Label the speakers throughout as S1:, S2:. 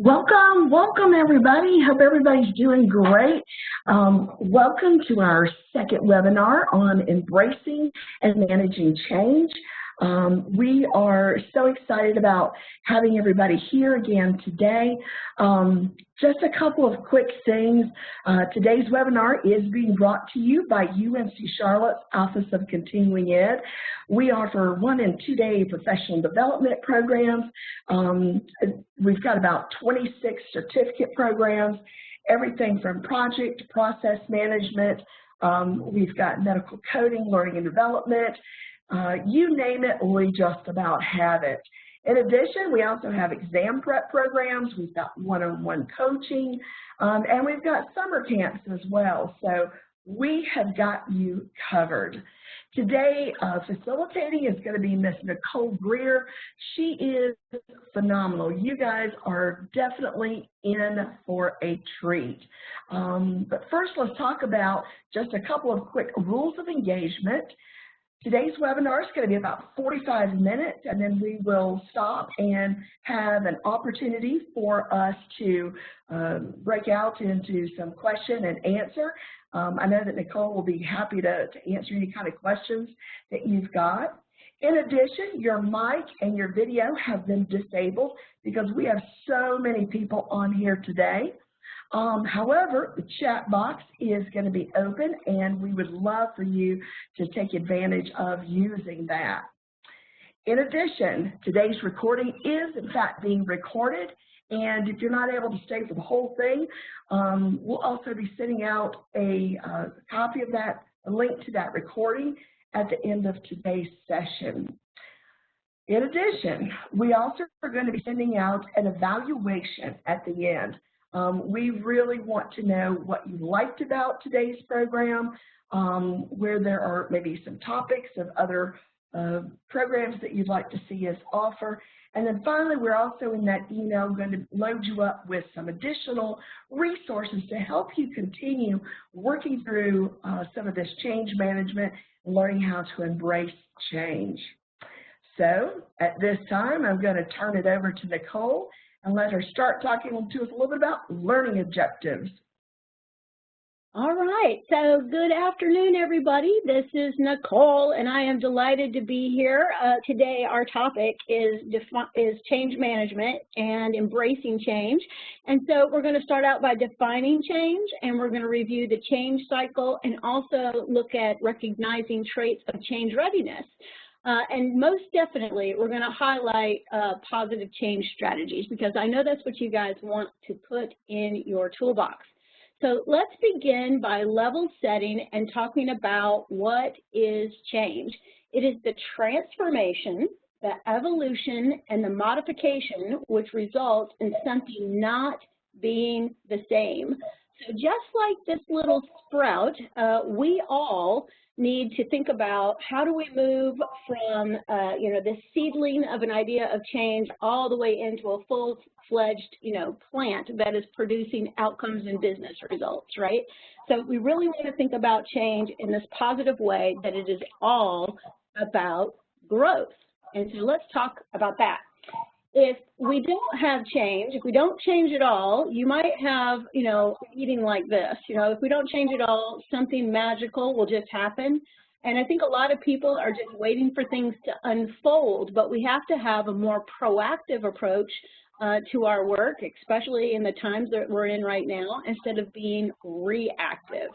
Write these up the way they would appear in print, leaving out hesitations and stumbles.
S1: Welcome everybody. Hope everybody's doing great. Welcome to our second webinar on embracing and managing change. We are so excited about having everybody here again today. Just a couple of quick things. Today's webinar is being brought to you by UNC Charlotte's Office of Continuing Ed. We offer 1- and 2-day professional development programs. We've got about 26 certificate programs, everything from project to process management. We've got medical coding, learning and development. You name it, we just about have it. In addition, we also have exam prep programs. We've got one-on-one coaching, and we've got summer camps as well. So we have got you covered. Today, facilitating is going to be Miss Nicole Greer. She is phenomenal. You guys are definitely in for a treat. But first, let's talk about just a couple of quick rules of engagement. Today's webinar is going to be about 45 minutes, and then we will stop and have an opportunity for us to break out into some question and answer. I know that Nicole will be happy to answer any kind of questions that you've got. In addition, your mic and your video have been disabled because we have so many people on here today. However, the chat box is going to be open, and we would love for you to take advantage of using that. In addition, today's recording is, in fact, being recorded, and if you're not able to stay for the whole thing, we'll also be sending out a copy of that, a link to that recording at the end of today's session. In addition, we also are going to be sending out an evaluation at the end. We really want to know what you liked about today's program, where there are maybe some topics of other programs that you'd like to see us offer. And then finally, we're also in that email going to load you up with some additional resources to help you continue working through some of this change management and learning how to embrace change. So at this time, I'm going to turn it over to Nicole and let her start talking to us a little bit about learning objectives.
S2: All right, so good afternoon, everybody. This is Nicole, and I am delighted to be here. Today, our topic is change management and embracing change. And so we're going to start out by defining change, and we're going to review the change cycle and also look at recognizing traits of change readiness. And most definitely, we're going to highlight positive change strategies, because I know that's what you guys want to put in your toolbox. So let's begin by level setting and talking about what is change. It is the transformation, the evolution, and the modification which results in something not being the same. So just like this little sprout, we all need to think about how do we move from, this seedling of an idea of change all the way into a full-fledged, plant that is producing outcomes and business results, right? So we really want to think about change in this positive way, that it is all about growth. And so let's talk about that. If we don't have change, if we don't change at all, you might have, eating like this. If we don't change at all, something magical will just happen. And I think a lot of people are just waiting for things to unfold, but we have to have a more proactive approach to our work, especially in the times that we're in right now, instead of being reactive.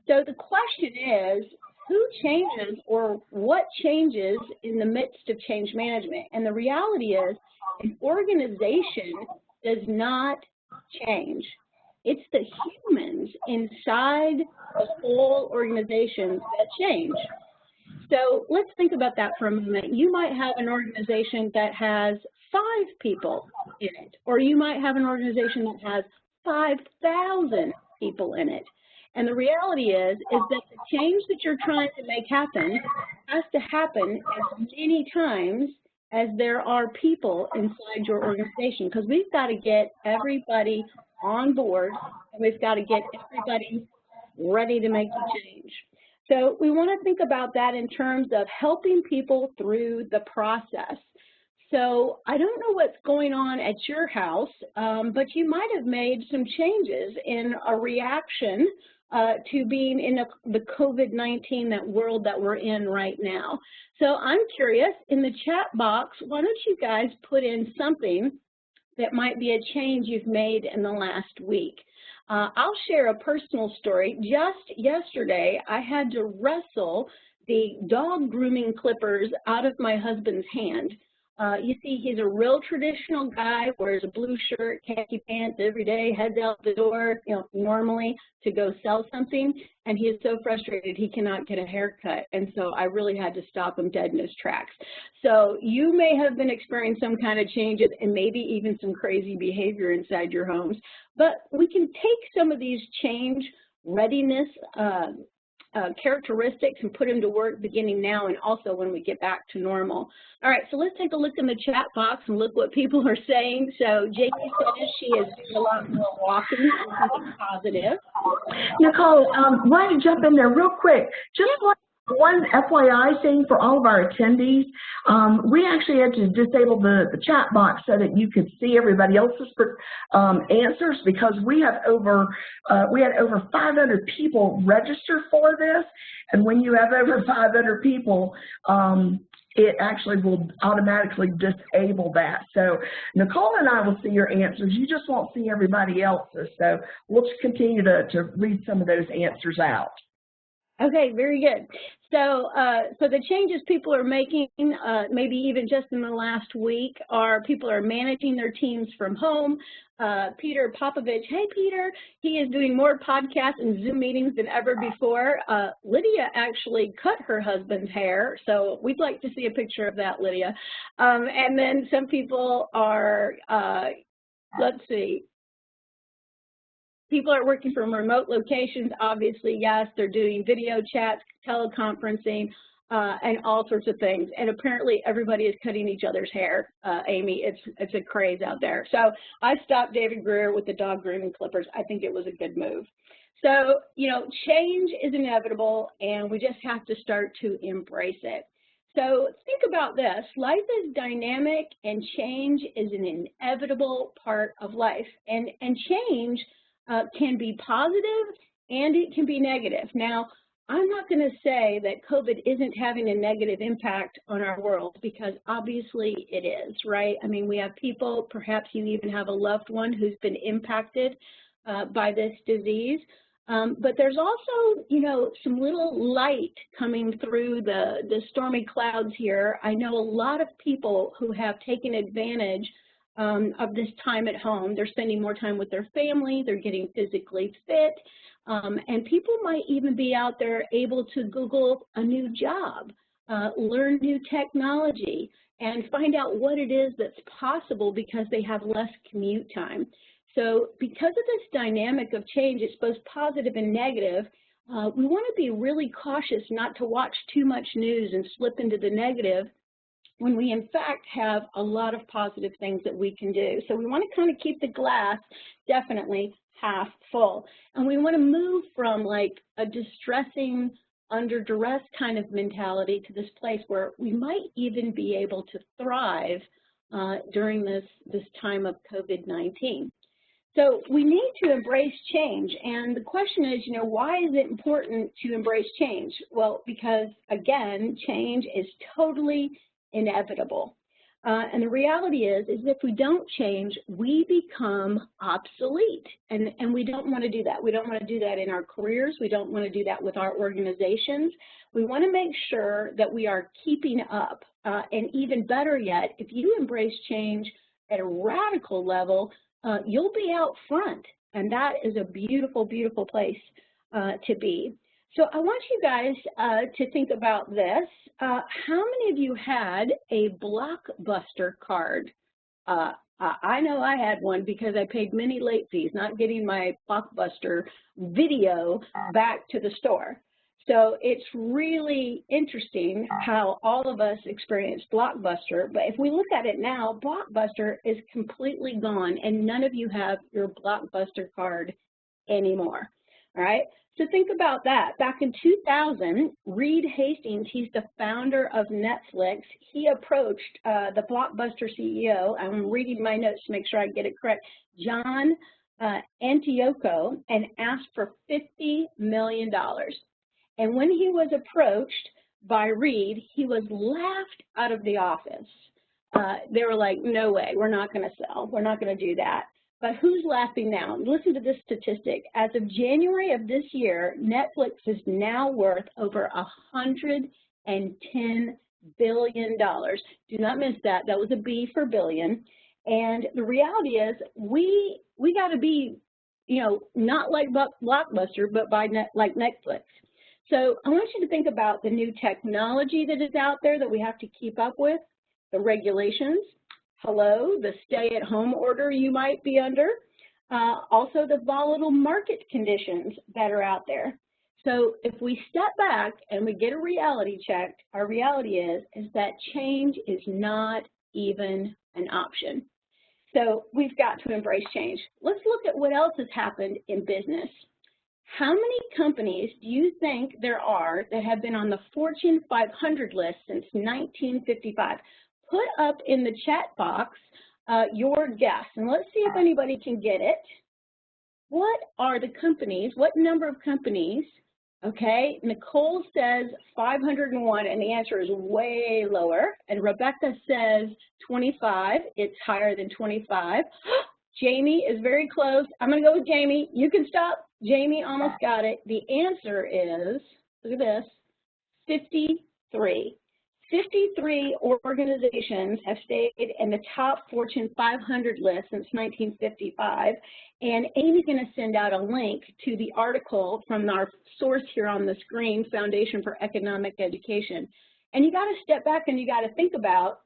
S2: So the question is, who changes or what changes in the midst of change management? And the reality is, an organization does not change. It's the humans inside the whole organization that change. So let's think about that for a moment. You might have an organization that has 5 people in it, or you might have an organization that has 5,000 people in it. And the reality is that the change that you're trying to make happen has to happen as many times as there are people inside your organization, because we've got to get everybody on board, and we've got to get everybody ready to make the change. So we want to think about that in terms of helping people through the process. So I don't know what's going on at your house, but you might have made some changes in a reaction to being in the COVID-19, that world that we're in right now. So I'm curious, in the chat box, why don't you guys put in something that might be a change you've made in the last week. I'll share a personal story. Just yesterday, I had to wrestle the dog grooming clippers out of my husband's hand. You see, he's a real traditional guy, wears a blue shirt, khaki pants every day, heads out the door, normally to go sell something, and he is so frustrated he cannot get a haircut, and so I really had to stop him dead in his tracks. So you may have been experiencing some kind of changes and maybe even some crazy behavior inside your homes, but we can take some of these change readiness characteristics and put them to work beginning now and also when we get back to normal. All right, so let's take a look in the chat box and look what people are saying. So Jamie says she is doing a lot more walking, something positive.
S1: Nicole, why don't you jump in there real quick? Just one FYI thing for all of our attendees, we actually had to disable the chat box so that you could see everybody else's answers, because we had over 500 people register for this, and when you have over 500 people, it actually will automatically disable that. So Nicole and I will see your answers. You just won't see everybody else's. So we'll just continue to read some of those answers out.
S2: Okay, very good. So, so the changes people are making, maybe even just in the last week, are people are managing their teams from home. Peter Popovich, hey Peter, he is doing more podcasts and Zoom meetings than ever before. Lydia actually cut her husband's hair, so we'd like to see a picture of that, Lydia. And then some people are, let's see, people are working from remote locations, obviously, yes. They're doing video chats, teleconferencing, and all sorts of things. And apparently everybody is cutting each other's hair, Amy. It's a craze out there. So I stopped David Greer with the dog grooming clippers. I think it was a good move. So, change is inevitable, and we just have to start to embrace it. So think about this. Life is dynamic, and change is an inevitable part of life. And change can be positive and it can be negative. Now, I'm not going to say that COVID isn't having a negative impact on our world, because obviously it is, right? I mean, we have people, perhaps you even have a loved one who's been impacted by this disease. But there's also, some little light coming through the stormy clouds here. I know a lot of people who have taken advantage of this time at home. They're spending more time with their family, they're getting physically fit, and people might even be out there able to Google a new job, learn new technology, and find out what it is that's possible because they have less commute time. So because of this dynamic of change, it's both positive and negative, we want to be really cautious not to watch too much news and slip into the negative, when we in fact have a lot of positive things that we can do. So we want to kind of keep the glass definitely half full. And we want to move from like a distressing, under duress kind of mentality to this place where we might even be able to thrive during this time of COVID-19. So we need to embrace change, and the question is, why is it important to embrace change? Well, because again, change is totally inevitable. And the reality is if we don't change, we become obsolete, and we don't want to do that. We don't want to do that in our careers. We don't want to do that with our organizations. We want to make sure that we are keeping up, and even better yet, if you embrace change at a radical level, you'll be out front, and that is a beautiful, beautiful place to be. So I want you guys to think about this. How many of you had a Blockbuster card? I know I had one because I paid many late fees, not getting my Blockbuster video back to the store. So it's really interesting how all of us experienced Blockbuster, but if we look at it now, Blockbuster is completely gone, and none of you have your Blockbuster card anymore. all right? So think about that. Back in 2000, Reed Hastings, he's the founder of Netflix. He approached the Blockbuster CEO, I'm reading my notes to make sure I get it correct, John Antioco, and asked for $50 million. And when he was approached by Reed, he was laughed out of the office. They were like, no way, we're not going to sell. We're not going to do that. But who's laughing now? Listen to this statistic. As of January of this year, Netflix is now worth over $110 billion. Do not miss that. That was a B for billion. And the reality is we got to be, not like Blockbuster, but like Netflix. So I want you to think about the new technology that is out there that we have to keep up with, the regulations, the stay-at-home order you might be under, also the volatile market conditions that are out there. So if we step back and we get a reality check, our reality is that change is not even an option. So we've got to embrace change. Let's look at what else has happened in business. How many companies do you think there are that have been on the Fortune 500 list since 1955? Put up in the chat box your guess, and let's see if anybody can get it. What are the companies, what number of companies, okay? Nicole says 501, and the answer is way lower. And Rebecca says 25, it's higher than 25. Jamie is very close. I'm going to go with Jamie. You can stop. Jamie almost got it. The answer is, look at this, 53. 53 organizations have stayed in the top Fortune 500 list since 1955, and Amy's going to send out a link to the article from our source here on the screen, Foundation for Economic Education. And you got to step back and you got to think about,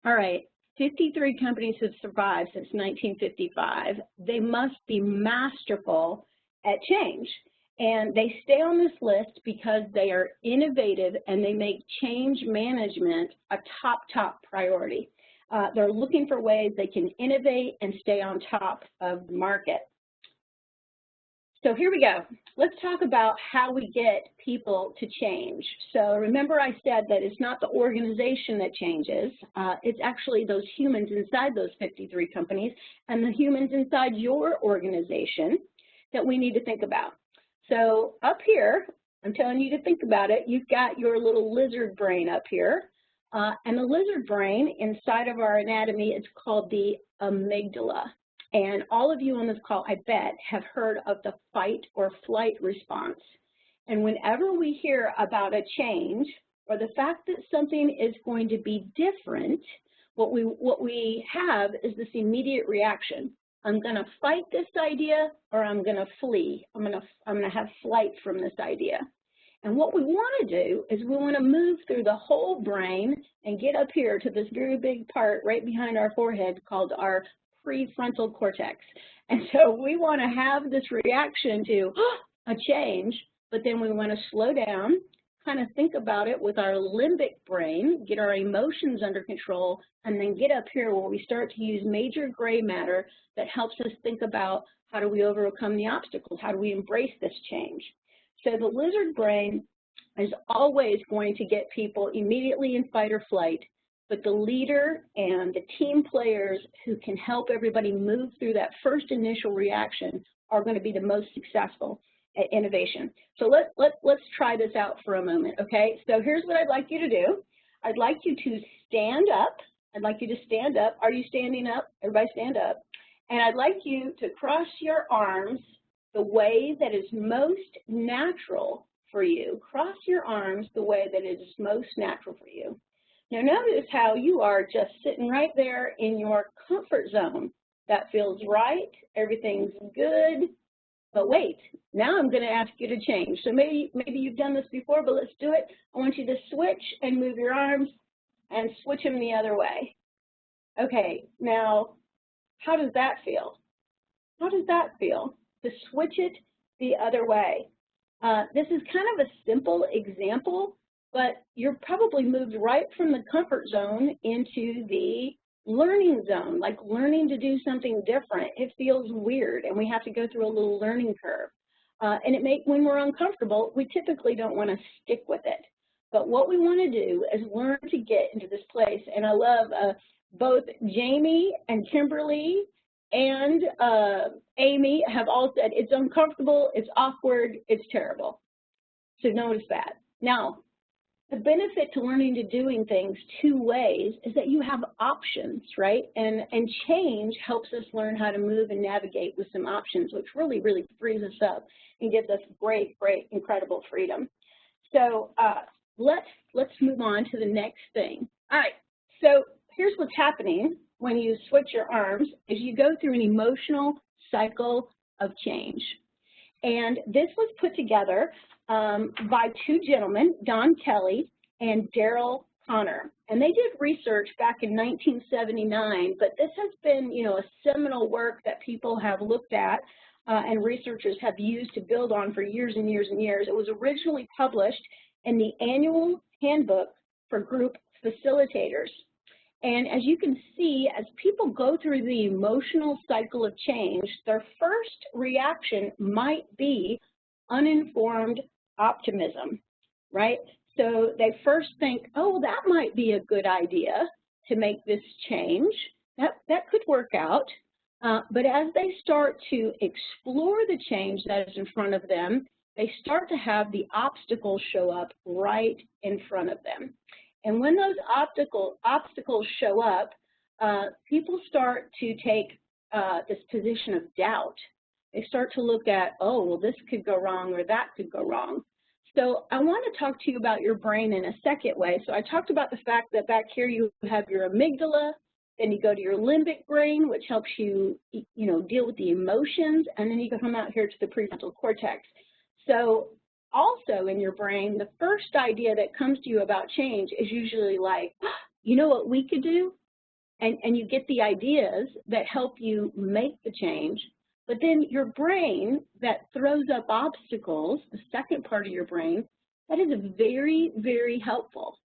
S2: all right, 53 companies have survived since 1955. They must be masterful at change. And they stay on this list because they are innovative and they make change management a top priority. They're looking for ways they can innovate and stay on top of the market. So here we go. Let's talk about how we get people to change. So remember I said that it's not the organization that changes. It's actually those humans inside those 53 companies and the humans inside your organization that we need to think about. So up here, I'm telling you to think about it, you've got your little lizard brain up here. And the lizard brain inside of our anatomy is called the amygdala. And all of you on this call, I bet, have heard of the fight or flight response. And whenever we hear about a change or the fact that something is going to be different, what we have is this immediate reaction. I'm going to fight this idea or I'm going to flee. I'm going to have flight from this idea. And what we want to do is we want to move through the whole brain and get up here to this very big part right behind our forehead called our prefrontal cortex. And so we want to have this reaction to a change, but then we want to slow down, kind of think about it with our limbic brain, get our emotions under control, and then get up here where we start to use major gray matter that helps us think about how do we overcome the obstacles, how do we embrace this change. So the lizard brain is always going to get people immediately in fight or flight, but the leader and the team players who can help everybody move through that first initial reaction are going to be the most successful at innovation. So let's try this out for a moment, okay? So here's what I'd like you to do. I'd like you to stand up. I'd like you to stand up. Are you standing up? Everybody stand up. And I'd like you to cross your arms the way that is most natural for you. Cross your arms the way that is most natural for you. Now notice how you are just sitting right there in your comfort zone. That feels right, everything's good, but wait, now I'm going to ask you to change. So maybe you've done this before, but let's do it. I want you to switch and move your arms and switch them the other way. Okay, now how does that feel? How does that feel to switch it the other way? This is kind of a simple example, but you're probably moved right from the comfort zone into the learning zone, like learning to do something different. It feels weird, and we have to go through a little learning curve. And when we're uncomfortable, we typically don't want to stick with it. But what we want to do is learn to get into this place. And I love both Jamie and Kimberly and Amy have all said it's uncomfortable, it's awkward, it's terrible. So notice that. Now, the benefit to learning to doing things two ways is that you have options, right? And change helps us learn how to move and navigate with some options, which really, really frees us up and gives us great, great, incredible freedom. So let's move on to the next thing. All right, so here's what's happening when you switch your arms is you go through an emotional cycle of change. And this was put together by two gentlemen, Don Kelly and Daryl Connor. And they did research back in 1979, but this has been, a seminal work that people have looked at and researchers have used to build on for years and years and years. It was originally published in the Annual Handbook for Group Facilitators. And as you can see, as people go through the emotional cycle of change, their first reaction might be uninformed optimism, right? So they first think, oh, that might be a good idea to make this change. That could work out. But as they start to explore the change that is in front of them, they start to have the obstacles show up right in front of them. And when those obstacles show up, people start to take this position of doubt. They start to look at, oh, well, this could go wrong or that could go wrong. So I want to talk to you about your brain in a second way. So I talked about the fact that back here you have your amygdala, then you go to your limbic brain, which helps you, deal with the emotions, and then you come out here to the prefrontal cortex. So also in your brain, the first idea that comes to you about change is usually like, you know what we could do? And you get the ideas that help you make the change. But then your brain that throws up obstacles, the second part of your brain, that is very, very helpful.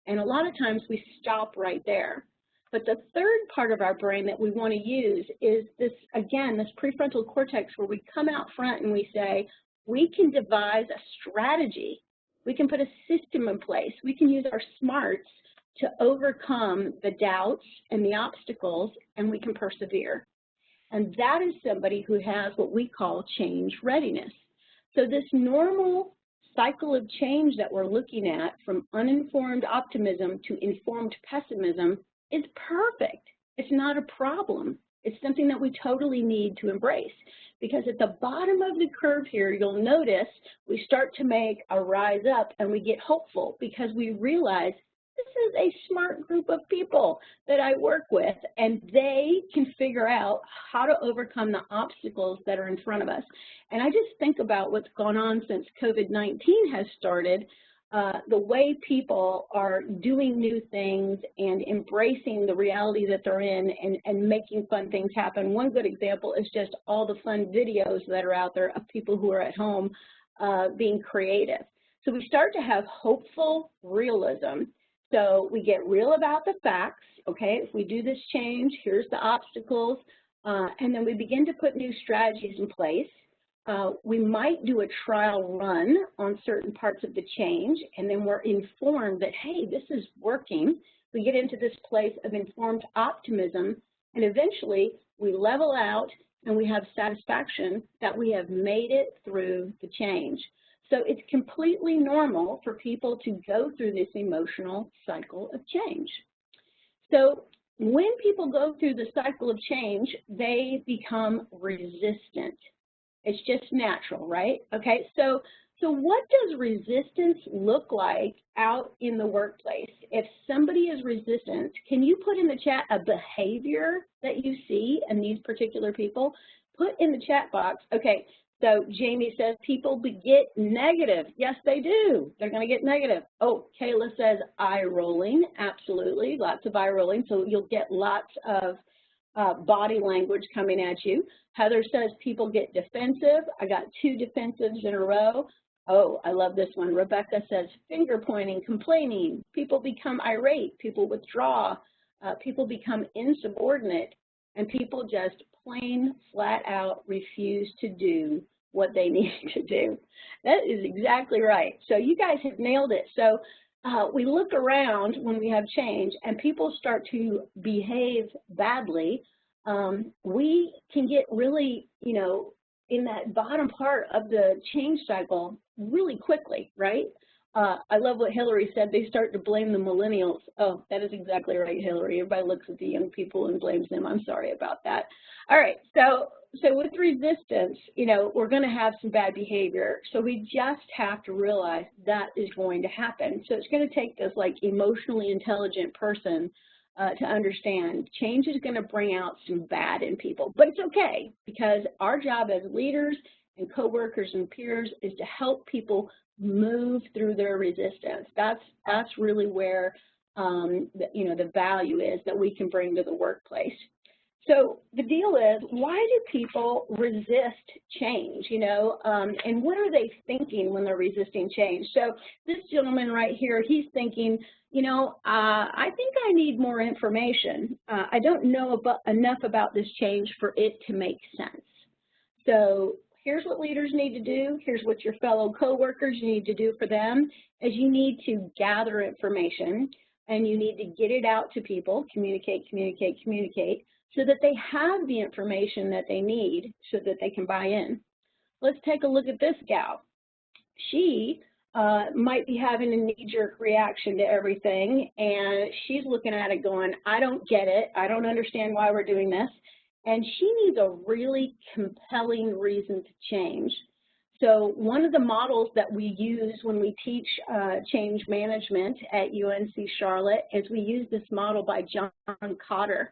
S2: And a lot of times we stop right there. But the third part of our brain that we want to use is this, again, this prefrontal cortex where we come out front and we say, we can devise a strategy. We can put a system in place. We can use our smarts to overcome the doubts and the obstacles, and we can persevere. And that is somebody who has what we call change readiness. So this normal cycle of change that we're looking at from uninformed optimism to informed pessimism is perfect. It's not a problem. It's something that we totally need to embrace. Because at the bottom of the curve here, you'll notice we start to make a rise up and we get hopeful because we realize this is a smart group of people that I work with, and they can figure out how to overcome the obstacles that are in front of us. And I just think about what's gone on since COVID-19 has started, the way people are doing new things and embracing the reality that they're in and making fun things happen. One good example is just all the fun videos that are out there of people who are at home being creative. So we start to have hopeful realism. So we get real about the facts, okay? If we do this change, here's the obstacles, and then we begin to put new strategies in place. We might do a trial run on certain parts of the change, and then we're informed that, hey, this is working. We get into this place of informed optimism, and eventually we level out and we have satisfaction that we have made it through the change. So it's completely normal for people to go through this emotional cycle of change. So when people go through the cycle of change, they become resistant. It's just natural, right? Okay, so what does resistance look like out in the workplace? If somebody is resistant, can you put in the chat a behavior that you see in these particular people? Put in the chat box, okay, so Jamie says people get negative. Yes, they do. They're going to get negative. Oh, Kayla says eye rolling. Absolutely, lots of eye rolling. So you'll get lots of body language coming at you. Heather says people get defensive. I got 2 defensives in a row. Oh, I love this one. Rebecca says finger pointing, complaining. People become irate. People withdraw. People become insubordinate. And people just plain flat out refuse to do what they need to do. That is exactly right. So you guys have nailed it. So we look around when we have change and people start to behave badly. We can get really, in that bottom part of the change cycle really quickly, right? I love what Hillary said. They start to blame the millennials. Oh, that is exactly right, Hillary. Everybody looks at the young people and blames them. I'm sorry about that. All right, so with resistance, we're going to have some bad behavior. So we just have to realize that is going to happen. So it's going to take this emotionally intelligent person to understand change is going to bring out some bad in people. But it's okay, because our job as leaders and coworkers and peers is to help people move through their resistance. That's really where the value is that we can bring to the workplace. So the deal is, why do people resist change, and what are they thinking when they're resisting change? So this gentleman right here, he's thinking, I think I need more information. I don't know enough about this change for it to make sense. So here's what leaders need to do. Here's what your fellow coworkers need to do for them, is you need to gather information and you need to get it out to people, communicate, so that they have the information that they need so that they can buy in. Let's take a look at this gal. She might be having a knee-jerk reaction to everything, and she's looking at it going, I don't get it. I don't understand why we're doing this. And she needs a really compelling reason to change. So one of the models that we use when we teach change management at UNC Charlotte is we use this model by John Kotter.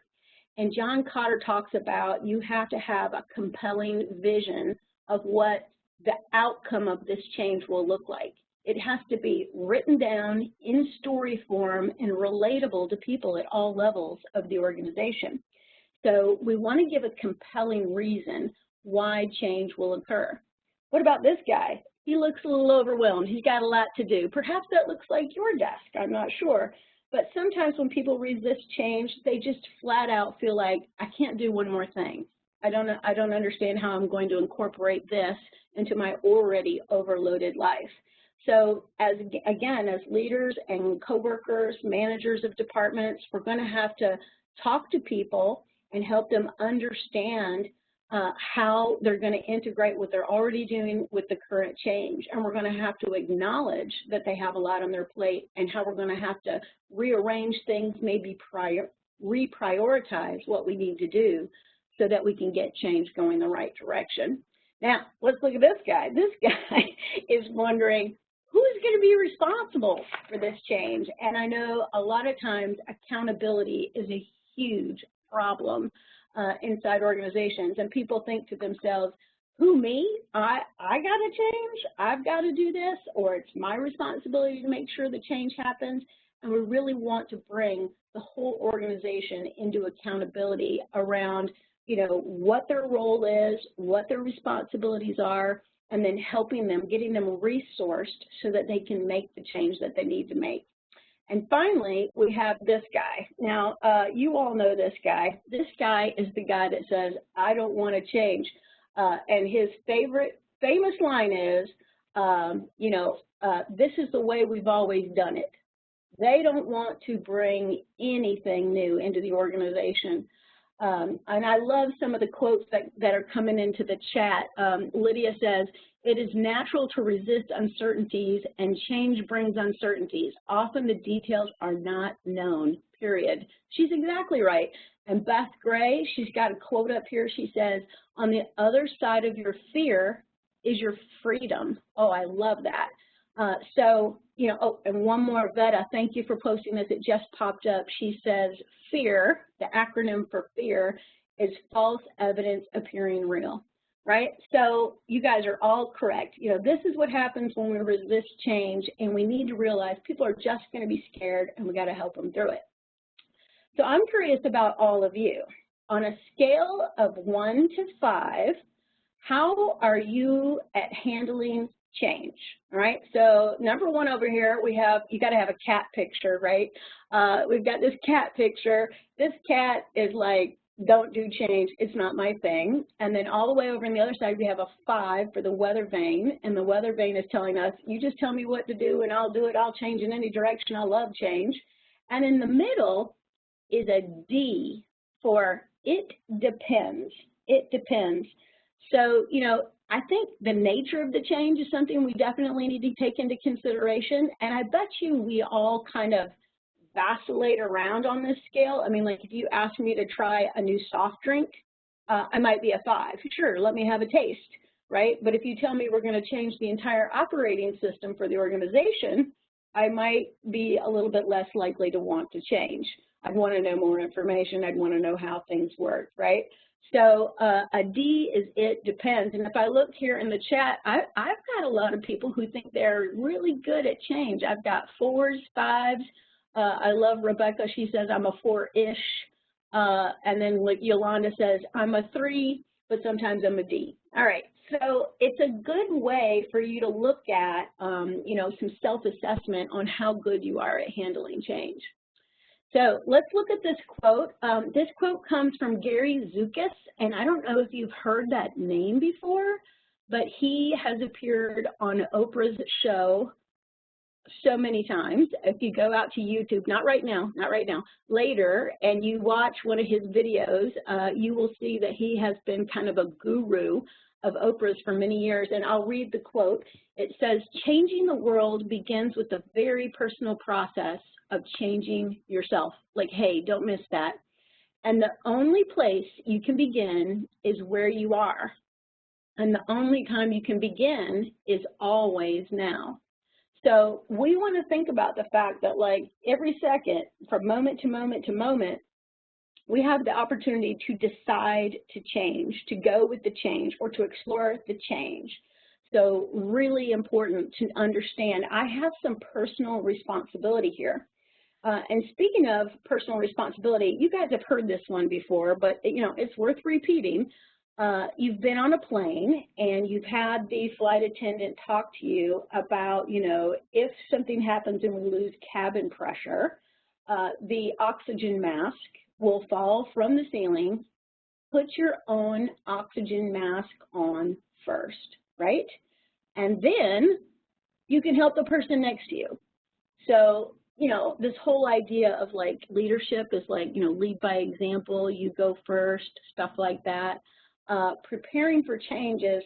S2: And John Kotter talks about you have to have a compelling vision of what the outcome of this change will look like. It has to be written down in story form and relatable to people at all levels of the organization. So we want to give a compelling reason why change will occur. What about this guy? He looks a little overwhelmed. He's got a lot to do. Perhaps that looks like your desk. I'm not sure. But sometimes when people resist change, they just flat out feel like, I can't do one more thing. I don't understand how I'm going to incorporate this into my already overloaded life. So again, as leaders and coworkers, managers of departments, we're going to have to talk to people and help them understand how they're going to integrate what they're already doing with the current change. And we're going to have to acknowledge that they have a lot on their plate and how we're going to have to rearrange things, maybe reprioritize what we need to do so that we can get change going the right direction. Now, let's look at this guy. This guy is wondering, who is going to be responsible for this change? And I know a lot of times accountability is a huge problem inside organizations, and people think to themselves, who, me? I got to change? I've got to do this, or it's my responsibility to make sure the change happens. And we really want to bring the whole organization into accountability around, what their role is, what their responsibilities are, and then helping them, getting them resourced so that they can make the change that they need to make. And finally, we have this guy. Now, you all know this guy. This guy is the guy that says, I don't want to change. And his famous line is, this is the way we've always done it. They don't want to bring anything new into the organization. And I love some of the quotes that are coming into the chat. Lydia says, it is natural to resist uncertainties, and change brings uncertainties. Often the details are not known, period. She's exactly right. And Beth Gray, she's got a quote up here. She says, on the other side of your fear is your freedom. Oh, I love that. And one more, Veta, thank you for posting this. It just popped up. She says, fear, the acronym for fear, is false evidence appearing real, right? So you guys are all correct. This is what happens when we resist change, and we need to realize people are just going to be scared, and we got to help them through it. So I'm curious about all of you. On a scale of 1 to 5, how are you at handling change? All right, so number 1 over here, you got to have a cat picture, right? We've got this cat picture. This cat is like don't do change, it's not my thing. And then all the way over on the other side, we have a 5 for the weather vane, and the weather vane is telling us, you just tell me what to do and I'll do it, I'll change in any direction, I love change. And in the middle is a D for it depends, it depends. So, you know, I think the nature of the change is something we definitely need to take into consideration, and I bet you we all kind of vacillate around on this scale. I mean, like if you ask me to try a new soft drink, I might be a 5. Sure, let me have a taste, right? But if you tell me we're going to change the entire operating system for the organization, I might be a little bit less likely to want to change. I'd want to know more information. I'd want to know how things work, right? So a D is it depends. And if I look here in the chat, I've got a lot of people who think they're really good at change. I've got 4s, 5s. I love Rebecca. She says, I'm a 4-ish. And then like Yolanda says, I'm a 3, but sometimes I'm a D. All right. So it's a good way for you to look at, you know, some self-assessment on how good you are at handling change. So let's look at this quote. This quote comes from Gary Zukas, and I don't know if you've heard that name before, but he has appeared on Oprah's show so many times. If you go out to YouTube, not right now, later, and you watch one of his videos, you will see that he has been kind of a guru of Oprah's for many years, and I'll read the quote. It says, changing the world begins with a very personal process of changing yourself. Like, hey, don't miss that. And the only place you can begin is where you are. And the only time you can begin is always now. So we want to think about the fact that like every second, from moment to moment to moment, we have the opportunity to decide to change, to go with the change, or to explore the change. So really important to understand, I have some personal responsibility here. And speaking of personal responsibility, you guys have heard this one before, but you know, it's worth repeating. You've been on a plane and you've had the flight attendant talk to you about, you know, if something happens and we lose cabin pressure, the oxygen mask will fall from the ceiling. Put your own oxygen mask on first, right? And then you can help the person next to you. So, you know, this whole idea of like leadership is like, you know, lead by example, you go first, stuff like that. Preparing for change is,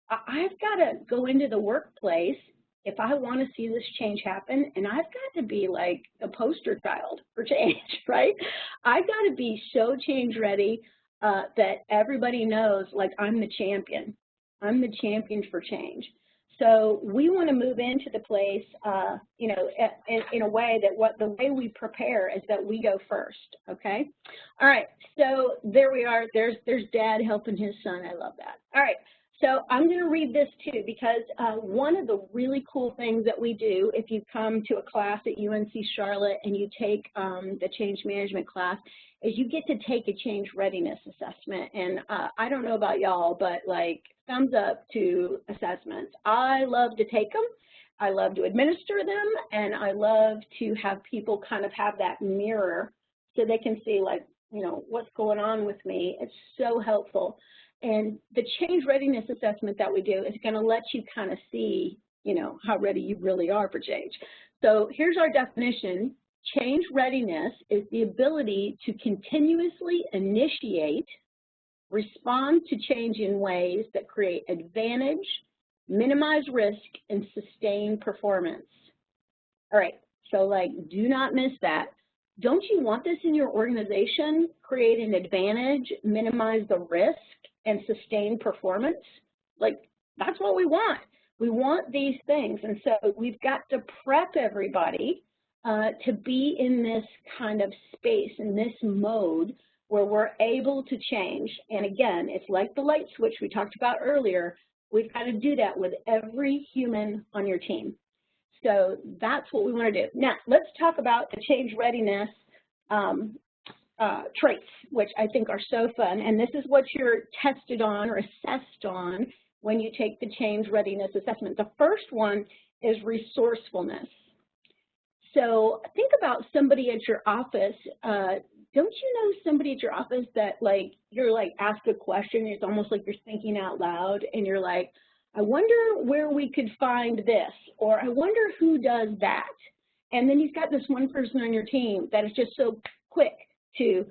S2: I've got to go into the workplace if I want to see this change happen, and I've got to be like the poster child for change, right? I've got to be so change ready that everybody knows, like, I'm the champion. I'm the champion for change. So we want to move into the place, you know, in a way that the way we prepare is that we go first, okay? All right, so there we are. There's Dad helping his son. I love that. All right, so I'm going to read this too because one of the really cool things that we do if you come to a class at UNC Charlotte and you take the change management class is you get to take a change readiness assessment. And I don't know about y'all, but like thumbs up to assessments. I love to take them. I love to administer them. And I love to have people kind of have that mirror so they can see like, you know, what's going on with me. It's so helpful. And the change readiness assessment that we do is going to let you kind of see, you know, how ready you really are for change. So here's our definition. Change readiness is the ability to continuously initiate, respond to change in ways that create advantage, minimize risk, and sustain performance. All right, so like, do not miss that. Don't you want this in your organization? Create an advantage, minimize the risk, and sustain performance? Like, that's what we want. We want these things, and so we've got to prep everybody to be in this kind of space, in this mode where we're able to change. And again, it's like the light switch we talked about earlier. We've got to do that with every human on your team. So that's what we want to do. Now, let's talk about the change readiness traits, which I think are so fun. And this is what you're tested on or assessed on when you take the change readiness assessment. The first one is resourcefulness. So think about somebody at your office don't you know somebody at your office that like you're like ask a question, it's almost like you're thinking out loud, and you're like, I wonder where we could find this, or I wonder who does that. And then you've got this one person on your team that is just so quick to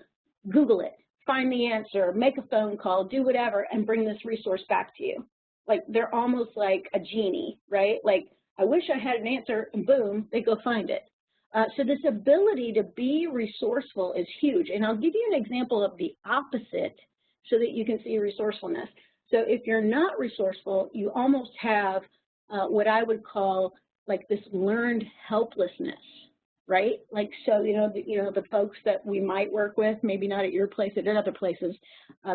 S2: Google it, find the answer, make a phone call, do whatever, and bring this resource back to you. Like they're almost like a genie, right? Like, I wish I had an answer, and boom, they go find it. So this ability to be resourceful is huge. And I'll give you an example of the opposite so that you can see resourcefulness. So if you're not resourceful, you almost have what I would call like this learned helplessness, right? Like, so, the folks that we might work with, maybe not at your place, at other places,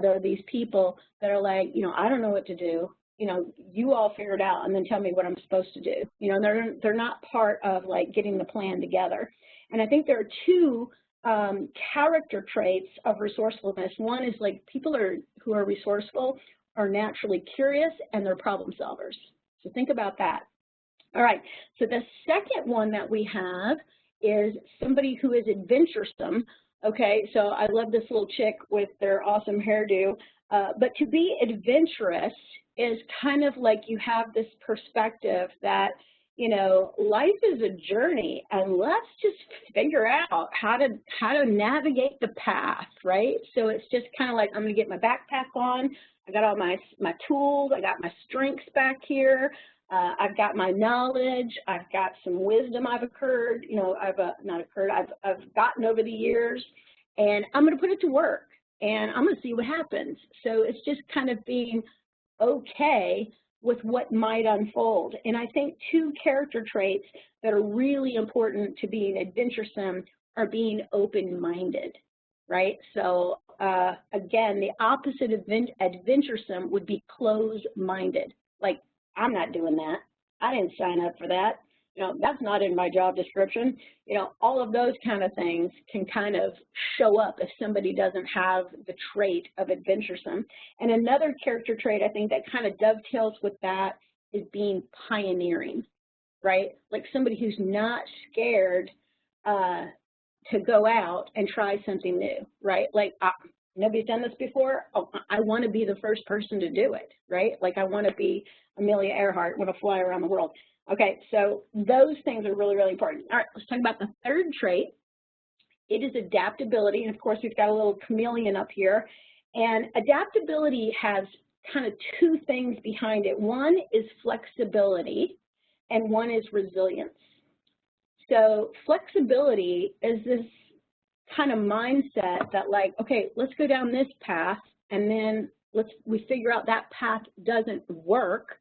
S2: there are these people that are like, I don't know what to do. You all figure it out and then tell me what I'm supposed to do. They're not part of like getting the plan together. And I think there are two character traits of resourcefulness. One is like people who are resourceful are naturally curious and they're problem solvers. So think about that. All right, so the second one that we have is somebody who is adventuresome. Okay, so I love this little chick with their awesome hairdo. But to be adventurous is kind of like you have this perspective that, life is a journey, and let's just figure out how to navigate the path, right? So it's just kind of like, I'm going to get my backpack on. I got all my tools. I got my strengths back here. I've got my knowledge. I've got some wisdom I've I've gotten over the years, and I'm going to put it to work, and I'm going to see what happens. So it's just kind of being okay with what might unfold. And I think two character traits that are really important to being adventuresome are being open-minded, right? So again, the opposite of adventuresome would be closed-minded. Like, I'm not doing that. I didn't sign up for that. That's not in my job description. All of those kind of things can kind of show up if somebody doesn't have the trait of adventuresome. And another character trait I think that kind of dovetails with that is being pioneering, right? Like somebody who's not scared to go out and try something new, right? Like, nobody's done this before. Oh, I want to be the first person to do it, right? Like I want to be Amelia Earhart, want to fly around the world. Okay, so those things are really, really important. All right, let's talk about the third trait. It is adaptability, and of course we've got a little chameleon up here. And adaptability has kind of two things behind it. One is flexibility, and one is resilience. So flexibility is this kind of mindset that like, okay, let's go down this path, and then we figure out that path doesn't work.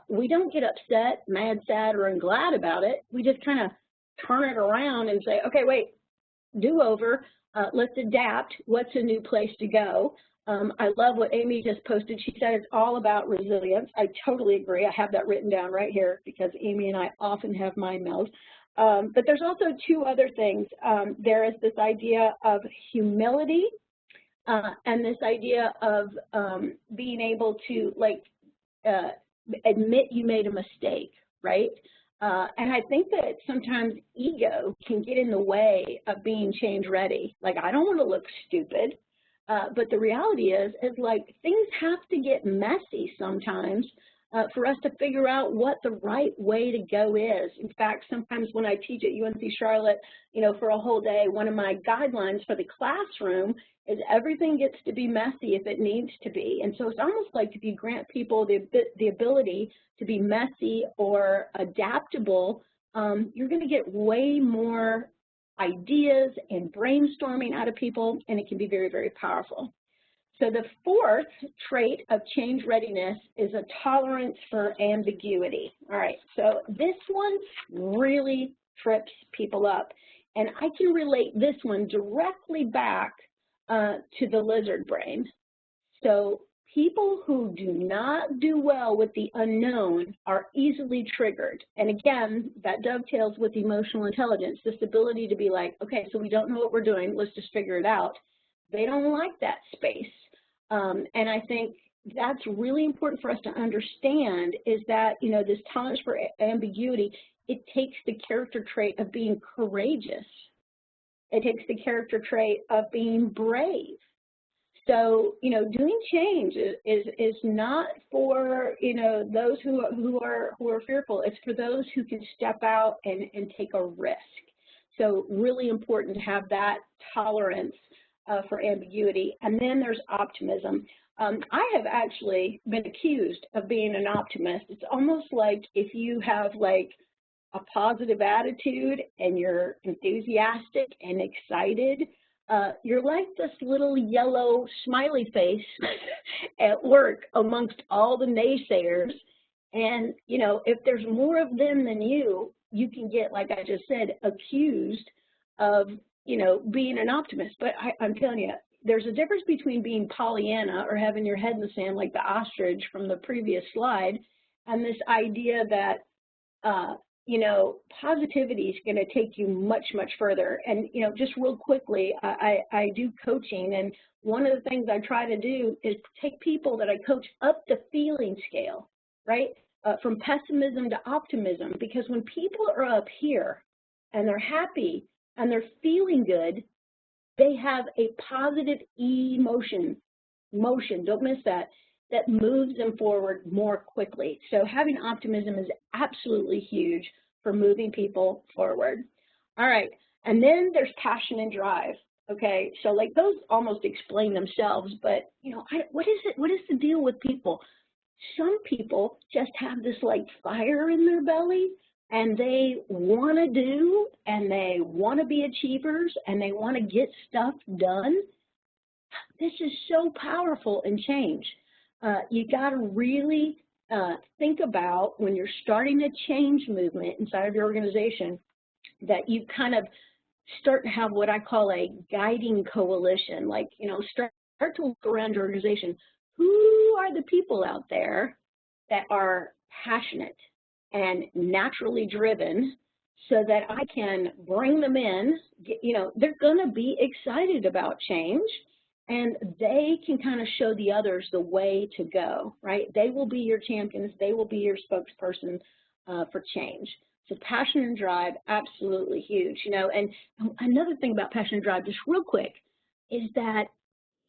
S2: We don't get upset, mad, sad, or glad about it. We just kind of turn it around and say, okay, wait, do over. Let's adapt. What's a new place to go? I love what Amy just posted. She said it's all about resilience. I totally agree. I have that written down right here because Amy and I often have mind meld. But there's also two other things. There is this idea of humility and this idea of being able to like admit you made a mistake, right? And I think that sometimes ego can get in the way of being change ready. Like, I don't want to look stupid, but the reality is like things have to get messy sometimes for us to figure out what the right way to go is. In fact, sometimes when I teach at UNC Charlotte, for a whole day, one of my guidelines for the classroom is everything gets to be messy if it needs to be. And so it's almost like if you grant people the ability to be messy or adaptable, you're going to get way more ideas and brainstorming out of people, and it can be very, very powerful. So the fourth trait of change readiness is a tolerance for ambiguity. All right, so this one really trips people up. And I can relate this one directly back to the lizard brain. So people who do not do well with the unknown are easily triggered. And again, that dovetails with emotional intelligence, this ability to be like, okay, so we don't know what we're doing, let's just figure it out. They don't like that space. And I think that's really important for us to understand is that, this tolerance for ambiguity, it takes the character trait of being courageous. It takes the character trait of being brave. So, doing change is not for, those who are fearful. It's for those who can step out and take a risk. So really important to have that tolerance for ambiguity. And then there's optimism. I have actually been accused of being an optimist. It's almost like if you have like a positive attitude and you're enthusiastic and excited, you're like this little yellow smiley face at work amongst all the naysayers. And, if there's more of them than you can get, like I just said, accused of, being an optimist. But I'm telling you, there's a difference between being Pollyanna or having your head in the sand like the ostrich from the previous slide, and this idea that, positivity is going to take you much, much further. And, just real quickly, I do coaching, and one of the things I try to do is take people that I coach up the feeling scale, right, from pessimism to optimism, because when people are up here and they're happy and they're feeling good, they have a positive emotion, don't miss that moves them forward more quickly. So having optimism is absolutely huge for moving people forward. All right, and then there's passion and drive. Okay, so like those almost explain themselves, but what is the deal with people? Some people just have this like fire in their belly, and they want to do, and they want to be achievers, and they want to get stuff done. This is so powerful in change. You got to really think about when you're starting a change movement inside of your organization that you kind of start to have what I call a guiding coalition. Like, start to look around your organization. Who are the people out there that are passionate and naturally driven so that I can bring them in? They're going to be excited about change, and they can kind of show the others the way to go, right? They will be your champions. They will be your spokesperson for change. So passion and drive, absolutely huge, And another thing about passion and drive, just real quick, is that,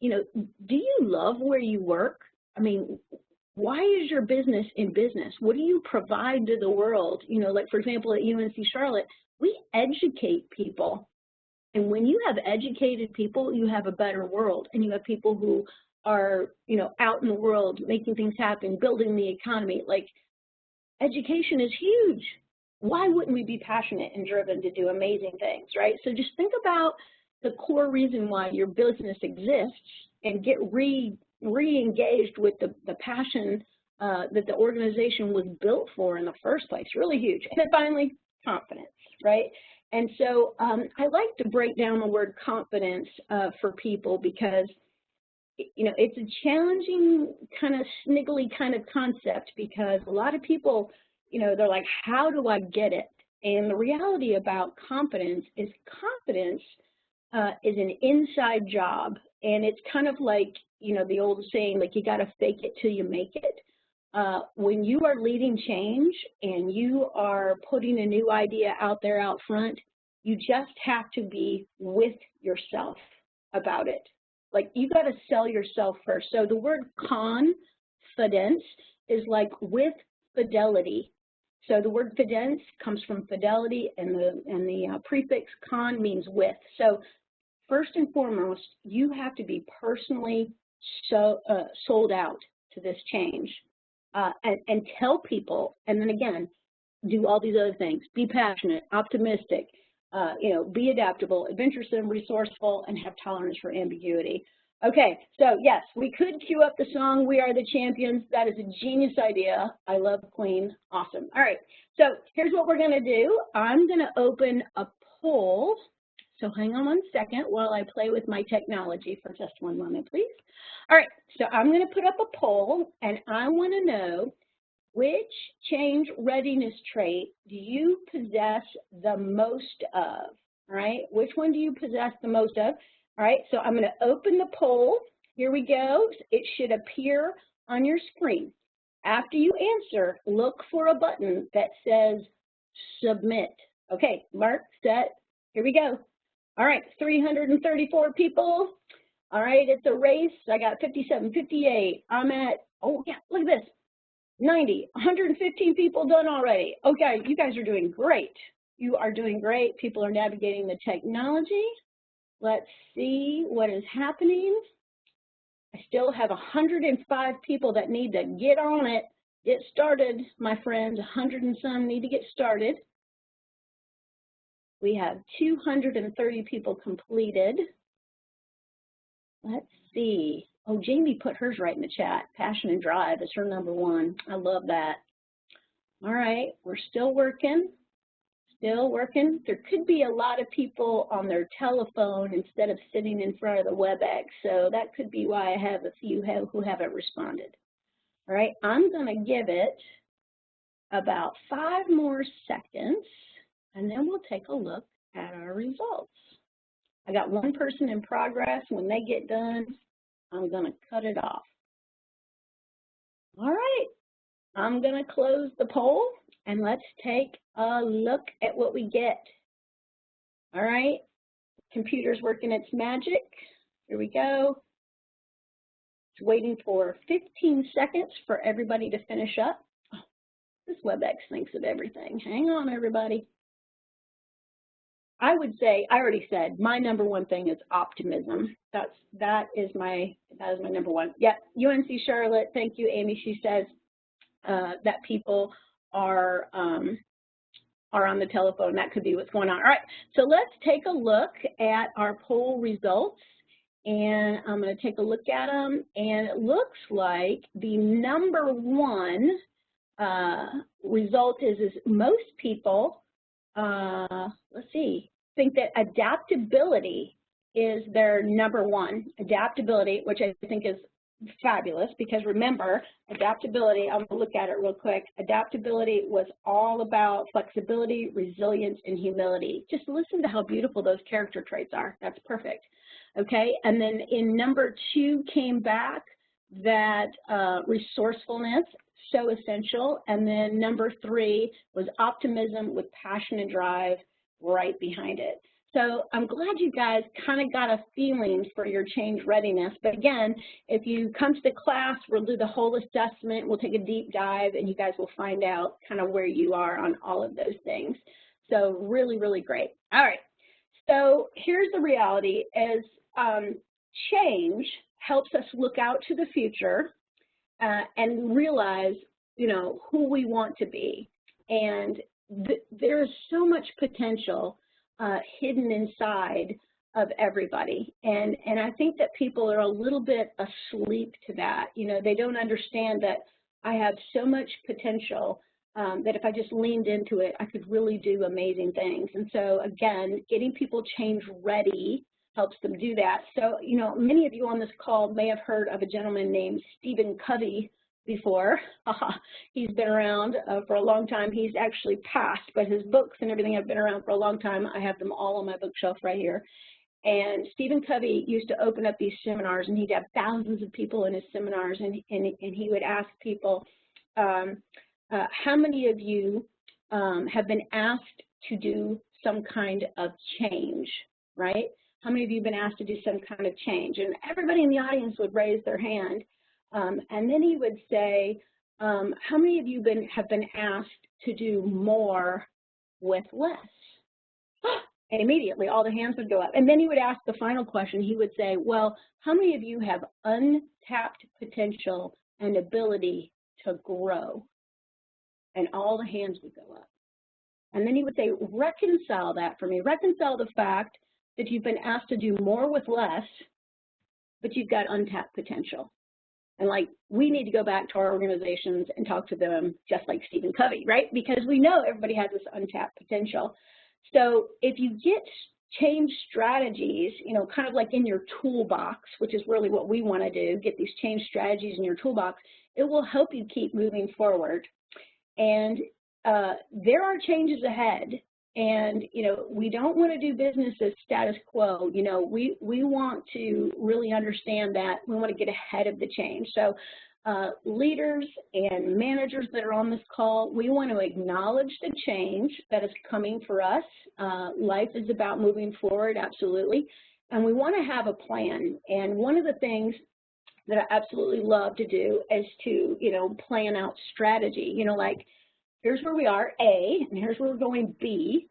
S2: do you love where you work? I mean, why is your business in business? What do you provide to the world? Like, for example, at UNC Charlotte, we educate people. And when you have educated people, you have a better world. And you have people who are, out in the world making things happen, building the economy. Like, education is huge. Why wouldn't we be passionate and driven to do amazing things, right? So just think about the core reason why your business exists and get re-engaged with the passion that the organization was built for in the first place. Really huge. And then finally, confidence, right? And so I like to break down the word confidence for people because, it's a challenging kind of sniggly kind of concept because a lot of people, they're like, how do I get it? And the reality about confidence is an inside job. And it's kind of like, the old saying, like, you got to fake it till you make it. When you are leading change and you are putting a new idea out there out front, you just have to be with yourself about it. Like, you got to sell yourself first. So the word confidence is like with fidelity. So the word fidence comes from fidelity, and the prefix con means with. So first and foremost, you have to be personally sold out to this change and tell people, and then again, do all these other things. Be passionate, optimistic, be adaptable, adventuresome, resourceful, and have tolerance for ambiguity. Okay, so yes, we could cue up the song, We Are the Champions. That is a genius idea. I love Queen. Awesome. All right, so here's what we're going to do. I'm going to open a poll. So hang on one second while I play with my technology for just one moment, please. All right, so I'm going to put up a poll, and I want to know which change readiness trait do you possess the most of? All right, which one do you possess the most of? All right, so I'm going to open the poll. Here we go. It should appear on your screen. After you answer, look for a button that says Submit. Okay, mark, set, here we go. All right, 334 people. All right, it's a race. I got 57, 58. I'm at, oh yeah, look at this. 90, 115 people done already. Okay, you guys are doing great. You are doing great. People are navigating the technology. Let's see what is happening. I still have 105 people that need to get on it. Get started, my friends. 100 and some need to get started. We have 230 people completed. Let's see. Oh, Jamie put hers right in the chat. Passion and drive is her #1. I love that. All right, we're still working. Still working. There could be a lot of people on their telephone instead of sitting in front of the WebEx, so that could be why I have a few who haven't responded. All right, I'm going to give it about 5 more seconds, and then we'll take a look at our results. I got 1 person in progress. When they get done, I'm going to cut it off. All right, I'm going to close the poll, and let's take a look at what we get. All right, computer's working its magic. Here we go. It's waiting for 15 seconds for everybody to finish up. Oh, this WebEx thinks of everything. Hang on, everybody. I would say, I already said, my #1 thing is optimism. That is my #1. Yeah, UNC Charlotte, thank you, Amy. She says that people are on the telephone. That could be what's going on. All right, so let's take a look at our poll results. And I'm going to take a look at them. And it looks like the #1 result is most people, let's see, think that adaptability is their #1. Adaptability, which I think is fabulous, because remember, adaptability, I'm going to look at it real quick. Adaptability was all about flexibility, resilience, and humility. Just listen to how beautiful those character traits are. That's perfect. Okay, and then in #2 came back that resourcefulness, so essential, and then #3 was optimism with passion and drive right behind it. So I'm glad you guys kind of got a feeling for your change readiness. But again, if you come to the class, we'll do the whole assessment. We'll take a deep dive, and you guys will find out kind of where you are on all of those things. So really, really great. All right. So here's the reality is change helps us look out to the future and realize, you know, who we want to be. And there's so much potential hidden inside of everybody. And I think that people are a little bit asleep to that. You know, they don't understand that I have so much potential that if I just leaned into it, I could really do amazing things. And so, again, getting people change ready helps them do that. So, you know, many of you on this call may have heard of a gentleman named Stephen Covey before. He's been around for a long time. He's actually passed, but his books and everything have been around for a long time. I have them all on my bookshelf right here. And Stephen Covey used to open up these seminars, and he'd have thousands of people in his seminars, and he would ask people, how many of you have been asked to do some kind of change, right? How many of you have been asked to do some kind of change? And everybody in the audience would raise their hand. And then he would say, how many of you have been asked to do more with less? And immediately all the hands would go up. And then he would ask the final question. He would say, well, how many of you have untapped potential and ability to grow? And all the hands would go up. And then he would say, reconcile that for me. Reconcile the fact that you've been asked to do more with less, but you've got untapped potential. And like, we need to go back to our organizations and talk to them just like Stephen Covey, right? Because we know everybody has this untapped potential. So if you get change strategies, you know, kind of like in your toolbox, which is really what we want to do, get these change strategies in your toolbox, it will help you keep moving forward. And there are changes ahead. And, you know, we don't want to do business as status quo. You know, we want to really understand that we want to get ahead of the change. So leaders and managers that are on this call, we want to acknowledge the change that is coming for us. Life is about moving forward, absolutely. And we want to have a plan. And one of the things that I absolutely love to do is to, plan out strategy. Like, here's where we are, A, and here's where we're going, B.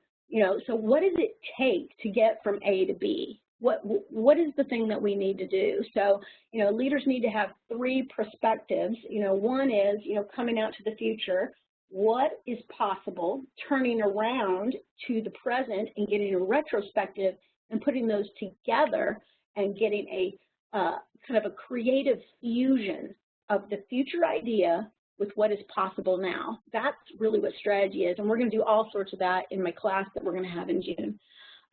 S2: So what does it take to get from A to B? What is the thing that we need to do? So, leaders need to have three perspectives. One is, coming out to the future, what is possible, turning around to the present and getting a retrospective and putting those together and getting a kind of a creative fusion of the future idea with what is possible now. That's really what strategy is, and we're going to do all sorts of that in my class that we're going to have in June.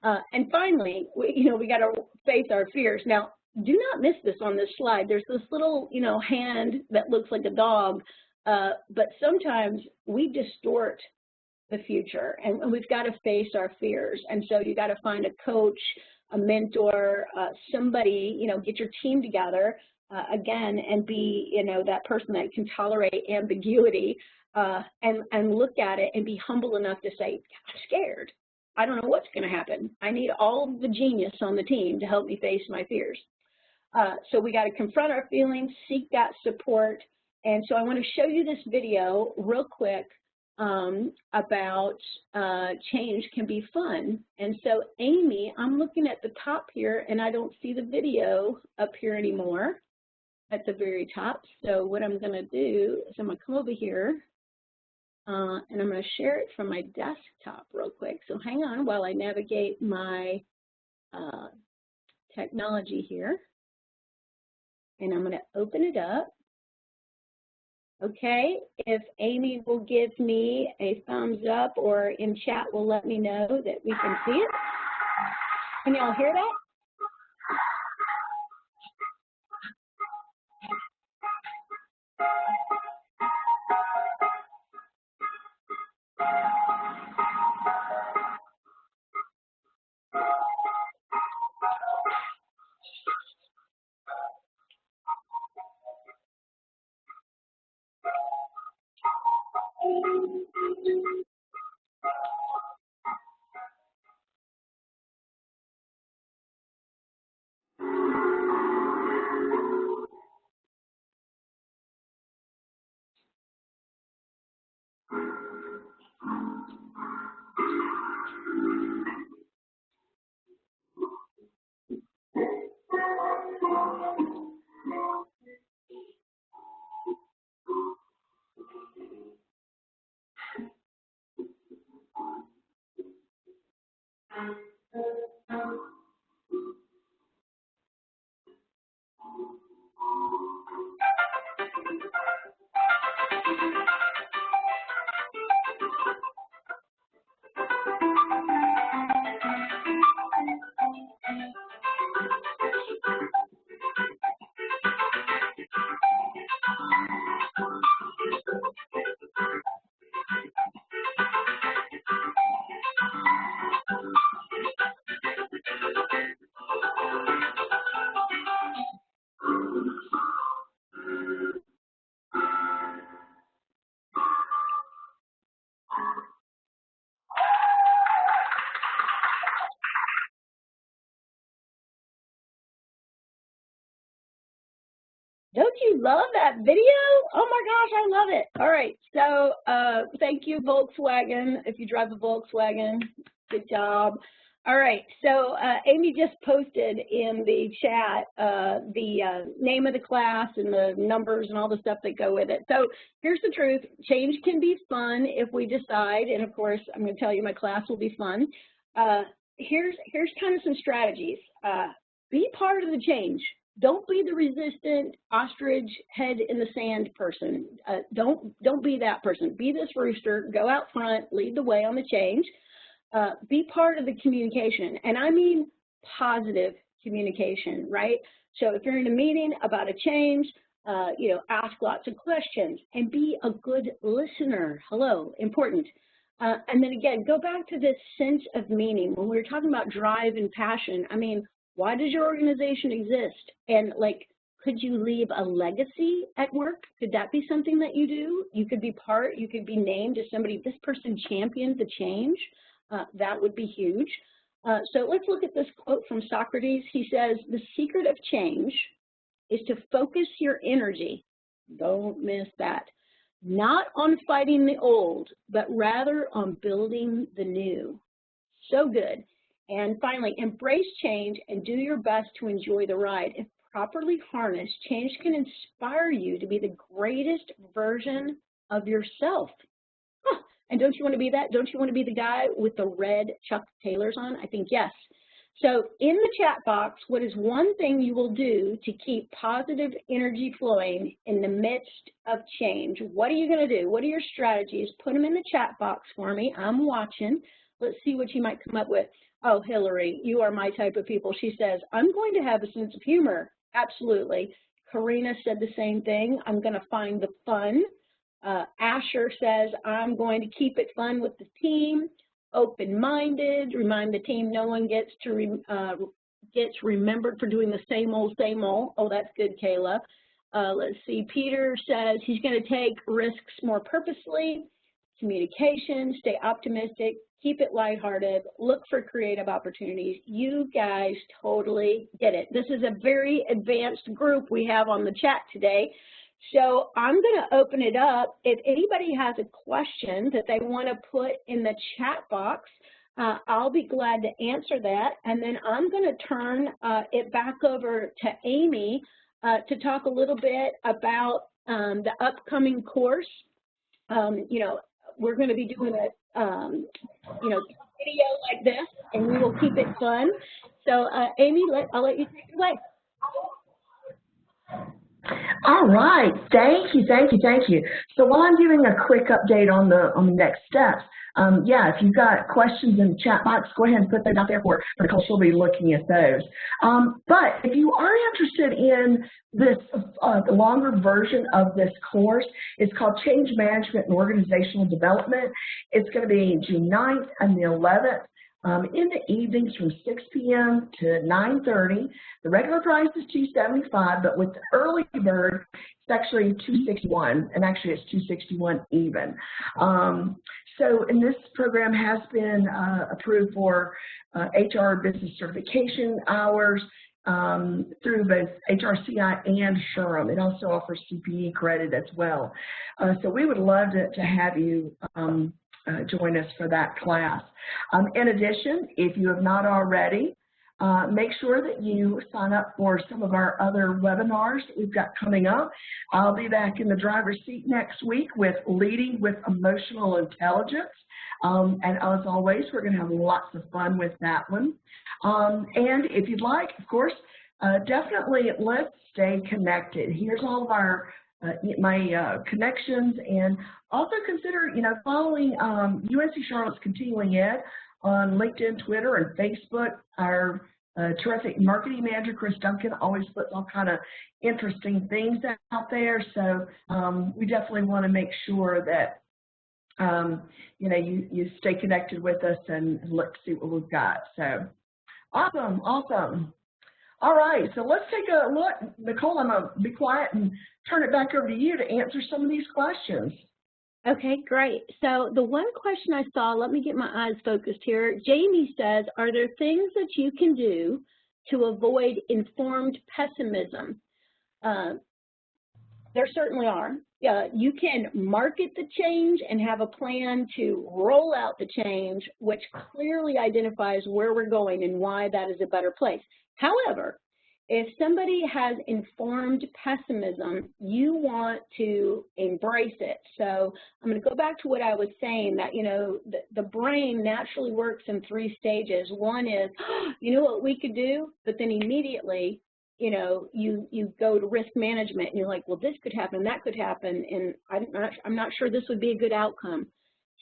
S2: And finally, we got to face our fears. Now, do not miss this on this slide. There's this little, hand that looks like a dog, but sometimes we distort the future, and we've got to face our fears. And so you got to find a coach, a mentor, somebody, get your team together, again, and be, that person that can tolerate ambiguity and look at it and be humble enough to say, I'm scared. I don't know what's going to happen. I need all of the genius on the team to help me face my fears. So we got to confront our feelings, seek that support. And so I want to show you this video real quick about change can be fun. And so Amy, I'm looking at the top here and I don't see the video up here anymore at the very top. So what I'm going to do is I'm going to come over here and I'm going to share it from my desktop real quick. So hang on while I navigate my technology here. And I'm going to open it up. Okay, if Amy will give me a thumbs up or in chat will let me know that we can see it. Can y'all hear that? Don't you love that video? Oh my gosh, I love it. All right, so thank you, Volkswagen. If you drive a Volkswagen, good job. All right, so Amy just posted in the chat the name of the class and the numbers and all the stuff that go with it. So here's the truth. Change can be fun if we decide, and of course, I'm going to tell you my class will be fun. Here's kind of some strategies. Be part of the change. Don't be the resistant ostrich head in the sand person. Don't be that person. Be this rooster. Go out front. Lead the way on the change. Be part of the communication, and I mean positive communication, right? So if you're in a meeting about a change, ask lots of questions and be a good listener. Hello, important. And then again, go back to this sense of meaning. When we were talking about drive and passion, I mean, why does your organization exist? And like, Could you leave a legacy at work? Could that be something that you do? You could be named as somebody, this person championed the change. That would be huge. So let's look at this quote from Socrates. He says, the secret of change is to focus your energy, don't miss that, not on fighting the old, but rather on building the new. So good. And finally, embrace change and do your best to enjoy the ride. If properly harnessed, change can inspire you to be the greatest version of yourself. Huh. And don't you want to be that? Don't you want to be the guy with the red Chuck Taylors on? I think yes. So in the chat box, what is one thing you will do to keep positive energy flowing in the midst of change? What are you going to do? What are your strategies? Put them in the chat box for me. I'm watching. Let's see what you might come up with. Oh, Hillary, you are my type of people. She says, I'm going to have a sense of humor. Absolutely. Karina said the same thing. I'm going to find the fun. Asher says, I'm going to keep it fun with the team. Open-minded, remind the team no one gets remembered for doing the same old, same old. Oh, that's good, Kayla. Let's see, Peter says he's going to take risks more purposely. Communication, stay optimistic, keep it lighthearted, look for creative opportunities. You guys totally get it. This is a very advanced group we have on the chat today. So I'm going to open it up. If anybody has a question that they want to put in the chat box, I'll be glad to answer that. And then I'm going to turn it back over to Amy to talk a little bit about the upcoming course. You know, we're going to be doing a you know, video like this, and we will keep it fun. So Amy, I'll let you take it away.
S1: All right, thank you. So while I'm giving a quick update on the next steps, yeah, if you've got questions in the chat box, go ahead and put those out there for Nicole. She'll be looking at those. But if you are interested in this, the longer version of this course, it's called Change Management and Organizational Development. It's going to be June 9th and the 11th. In the evenings from 6 p.m. to 9:30. The regular price is $275, but with the early bird, it's actually $261, and actually it's $261 even. So, and this program has been approved for HR business certification hours through both HRCI and SHRM. It also offers CPE credit as well. So we would love to have you join us for that class. In addition, if you have not already, make sure that you sign up for some of our other webinars that we've got coming up. I'll be back in the driver's seat next week with Leading with Emotional Intelligence. And as always, we're going to have lots of fun with that one. And if you'd like, of course, definitely let's stay connected. Here's all of our my connections, and also consider, you know, following UNC Charlotte's Continuing Ed on LinkedIn, Twitter, and Facebook. Our terrific marketing manager, Chris Duncan, always puts all kind of interesting things out there. So we definitely want to make sure that you know, you stay connected with us and look to see what we've got. So awesome. All right, so let's take a look. Nicole, I'm going to be quiet and turn it back over to you to answer some of these questions.
S2: Okay, great. So the one question I saw, let me get my eyes focused here. Jamie says, are there things that you can do to avoid informed pessimism? There certainly are. You can market the change and have a plan to roll out the change, which clearly identifies where we're going and why that is a better place. However, if somebody has informed pessimism, you want to embrace it. So I'm going to go back to what I was saying, that, you know, the brain naturally works in 3 stages. One is, you know what we could do? But then immediately, you know, you go to risk management and you're like, well, this could happen, that could happen, and I'm not sure this would be a good outcome.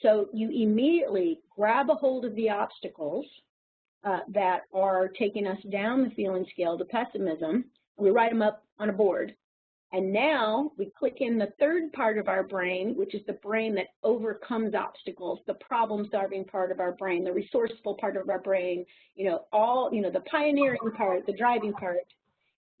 S2: So you immediately grab a hold of the obstacles that are taking us down the feeling scale to pessimism. We write them up on a board. And now we click in the 3rd part of our brain, which is the brain that overcomes obstacles, the problem-solving part of our brain, the resourceful part of our brain, you know, all, you know, the pioneering part, the driving part.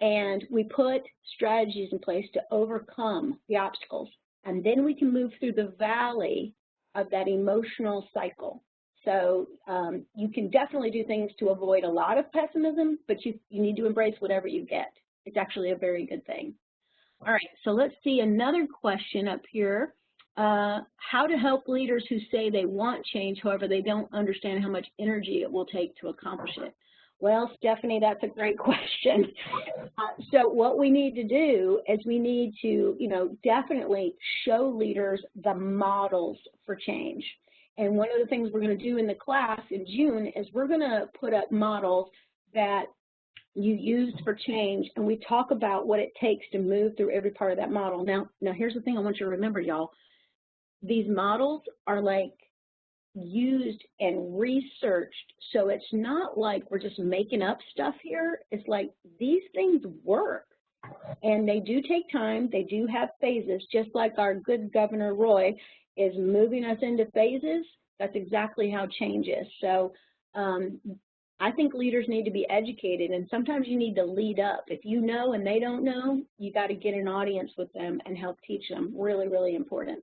S2: and we put strategies in place to overcome the obstacles. And then we can move through the valley of that emotional cycle. So you can definitely do things to avoid a lot of pessimism, but you need to embrace whatever you get. It's actually a very good thing. All right, so let's see another question up here. How to help leaders who say they want change, however, they don't understand how much energy it will take to accomplish it. Well, Stephanie, that's a great question. So what we need to do is we need to, definitely show leaders the models for change. And one of the things we're going to do in the class in June is we're going to put up models that you used for change, and we talk about what it takes to move through every part of that model. Now here's the thing I want you to remember, y'all. These models are like used and researched, so it's not like we're just making up stuff here. It's like these things work, and they do take time. They do have phases, just like our good Governor Roy is moving us into phases. That's exactly how change is. So I think leaders need to be educated, and sometimes you need to lead up. If you know and they don't know, you got to get an audience with them and help teach them. Really, really important.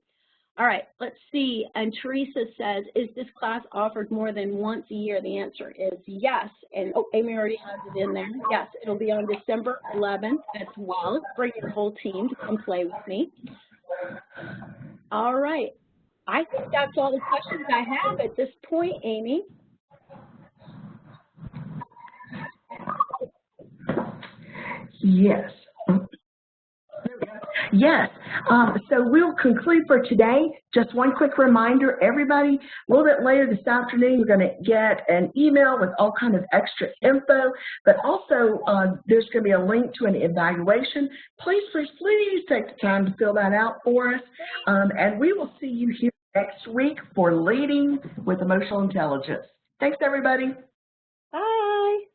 S2: All right, let's see. And Teresa says, is this class offered more than once a year? The answer is yes. And Amy already has it in there. Yes, it'll be on December 11th as well. Bring your whole team to come play with me. All right. I think that's all the questions I have at this point, Amy.
S1: Yes. Yes. So we'll conclude for today. Just one quick reminder, everybody, a little bit later this afternoon, you're going to get an email with all kind of extra info, but also there's going to be a link to an evaluation. Please, please, please take the time to fill that out for us. And we will see you here next week for Leading with Emotional Intelligence. Thanks, everybody.
S2: Bye.